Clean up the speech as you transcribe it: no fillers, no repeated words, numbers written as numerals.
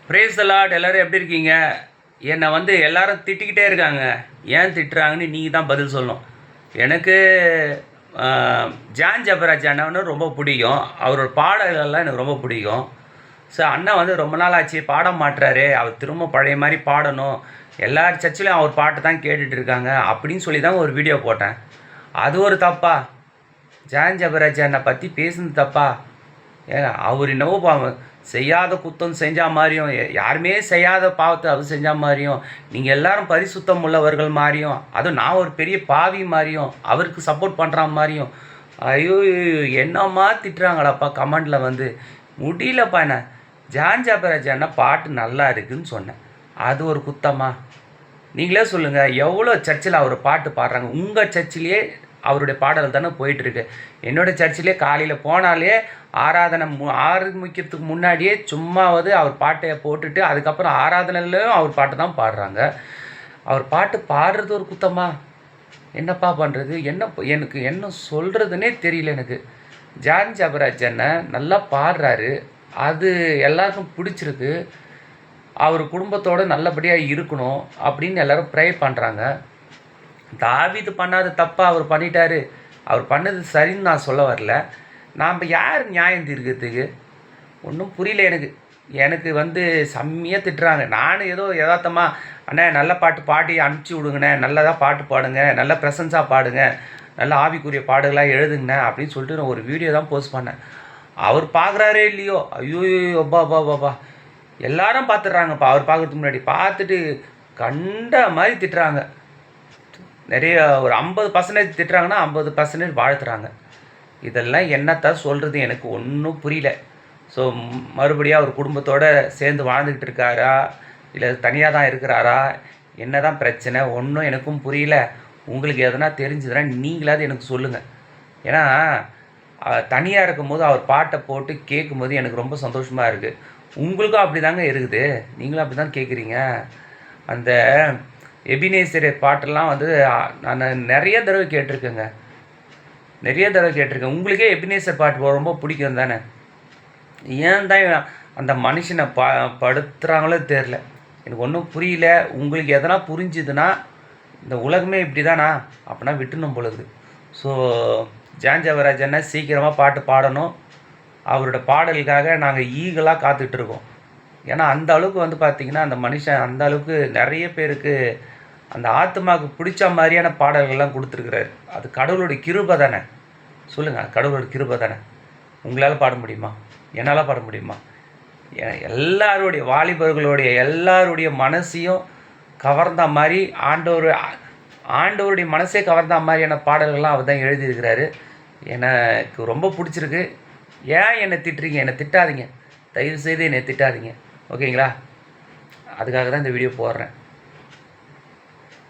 Praise the Lord. எல்லோரும் எப்படி இருக்கீங்க? என்னை வந்து எல்லாரும் திட்டிக்கிட்டே இருக்காங்க. ஏன் திட்டுறாங்கன்னு நீங்கள் தான் பதில் சொல்லணும். எனக்கு ஜான் ஜபராஜ் அண்ணான்னு ரொம்ப பிடிக்கும். அவரோட பாடல்கள்லாம் எனக்கு ரொம்ப பிடிக்கும். ஸோ அண்ணா வந்து ரொம்ப நாள் ஆச்சு பாடம் மாட்டுறாரு, அவர் திரும்ப பழைய மாதிரி பாடணும், எல்லார் சர்ச்சிலையும் அவர் பாட்டு தான் கேட்டுட்டு இருக்காங்க அப்படின்னு சொல்லி தான் ஒரு வீடியோ போட்டேன். அது ஒரு தப்பா? ஜான் ஜபராஜ் அண்ணா பற்றி பேசுனது தப்பா? ஏங்க அவர் என்னவோ செய்யாத குத்தம் செஞ்சால் மாதிரியும், யாருமே செய்யாத பாவத்தை அவர் செஞ்சால் மாதிரியும், நீங்கள் எல்லாரும் பரிசுத்தம் உள்ளவர்கள் மாதிரியும், அதுவும் நான் ஒரு பெரிய பாவி மாதிரியும், அவருக்கு சப்போர்ட் பண்ணுற மாதிரியும், ஐயோ என்னம்மா திட்டுறாங்களாப்பா கமெண்டில் வந்து. முடியலப்பா. என்ன ஜான் ஜபராஜ் அண்ணா பாட்டு நல்லா இருக்குதுன்னு சொன்னேன், அது ஒரு குத்தமா? நீங்களே சொல்லுங்கள். எவ்வளோ சர்ச்சில் அவர் பாட்டு பாடுறாங்க. உங்கள் சர்ச்சிலேயே அவருடைய பாடல் தானே போயிட்டுருக்கு. என்னோடய சர்ச்சிலே காலையில் போனாலே ஆராதனை ஆரம்பிக்கிறதுக்கு முன்னாடியே சும்மாவது அவர் பாட்டை போட்டுட்டு அதுக்கப்புறம் ஆராதனையிலையும் அவர் பாட்டு தான் பாடுறாங்க. அவர் பாட்டு பாடுறது ஒரு குத்தமா? என்னப்பா பண்ணுறது? எனக்கு என்ன சொல்கிறதுனே தெரியல எனக்கு. ஜான் ஜபராஜ் அண்ணன் நல்லா பாடுறாரு, அது எல்லாருக்கும் பிடிச்சிருக்கு. அவர் குடும்பத்தோடு நல்லபடியாக இருக்கணும் அப்படின்னு எல்லோரும் ப்ரே பண்ணுறாங்க. தாவீது பண்ணாத தப்பாக அவர் பண்ணிட்டாரு, அவர் பண்ணது சரின்னு நான் சொல்ல வரல. நாம் யார் நியாயம் தீர்க்கிறதுக்கு? ஒன்றும் புரியல எனக்கு வந்து செம்மையாக திட்டுறாங்க. நானும் ஏதோ யதார்த்தமாக, அண்ணே நல்ல பாட்டு பாடி அனுப்பிச்சி விடுங்கண்ணே, நல்லதாக பாட்டு பாடுங்க, நல்ல ப்ரெசன்ஸாக பாடுங்க, நல்ல ஆவிக்குரிய பாடுகளாக எழுதுங்கண்ணே அப்படின்னு சொல்லிட்டு நான் ஒரு வீடியோ தான் போஸ்ட் பண்ணேன். அவர் பார்க்குறாரே இல்லையோ, ஐயோ அப்பா அப்பா பாப்பா, எல்லாரும் பார்த்துட்றாங்கப்பா. அவர் பார்க்குறதுக்கு முன்னாடி பார்த்துட்டு கண்ட மாதிரி திட்டுறாங்க. நிறைய ஒரு 50% திட்டுறாங்கன்னா 50% வாழ்த்துறாங்க. இதெல்லாம் என்னத்தான் சொல்கிறது எனக்கு ஒன்றும் புரியல. ஸோ மறுபடியும் அவர் குடும்பத்தோடு சேர்ந்து வாழ்ந்துக்கிட்டு இருக்காரா, இல்லை தனியாக தான் இருக்கிறாரா, என்ன தான் பிரச்சனை ஒன்றும் எனக்கும் புரியல. உங்களுக்கு எதனா தெரிஞ்சதுன்னா நீங்களாவது எனக்கு சொல்லுங்கள். ஏன்னா தனியாக இருக்கும்போது அவர் பாட்டை போட்டு கேட்கும்போது எனக்கு ரொம்ப சந்தோஷமாக இருக்குது. உங்களுக்கும் அப்படி தாங்க இருக்குது, நீங்களும் அப்படி தான் கேட்குறீங்க. அந்த எபினேசர் பாட்டெல்லாம் வந்து நான் நிறைய தடவை கேட்டிருக்கேங்க, நிறைய தடவை கேட்டிருக்கேன். உங்களுக்கே எபினேசர் பாட்டு ரொம்ப பிடிக்கும் தானே? ஏன் தான் அந்த மனுஷனை படுத்துகிறாங்களோ தெரில, எனக்கு ஒன்றும் புரியல. உங்களுக்கு எதனா புரிஞ்சுதுன்னா, இந்த உலகமே இப்படி தானா அப்படின்னா விட்டுணும் பொழுது. ஸோ ஜான் ஜபராஜ் அண்ணா சீக்கிரமாக பாட்டு பாடணும். அவரோட பாடலுக்காக நாங்கள் ஈகலாக காத்துட்ருக்கோம். ஏன்னா அந்த அளவுக்கு வந்து பார்த்திங்கன்னா அந்த மனுஷன் அந்த அளவுக்கு நிறைய பேருக்கு அந்த ஆத்மாவுக்கு பிடிச்ச மாதிரியான பாடல்கள்லாம் கொடுத்துருக்குறாரு. அது கடவுளுடைய கிருபை தானே? சொல்லுங்கள், கடவுளோட கிருபை தானே? உங்களால் பாட முடியுமா? என்னால் பாட முடியுமா? எல்லாருடைய வாலிபர்களுடைய எல்லாருடைய மனசையும் கவர்ந்த மாதிரி ஆண்டவருடைய மனசே கவர்ந்த மாதிரியான பாடல்கள்லாம் அவர் தான் எழுதியிருக்கிறாரு. எனக்கு ரொம்ப பிடிச்சிருக்கு. ஏன் என்னை திட்டுறீங்க? என்னை திட்டாதீங்க, தயவுசெய்து என்னை திட்டாதீங்க, ஓகேங்களா? அதுக்காக தான் இந்த வீடியோ போடுறேன்.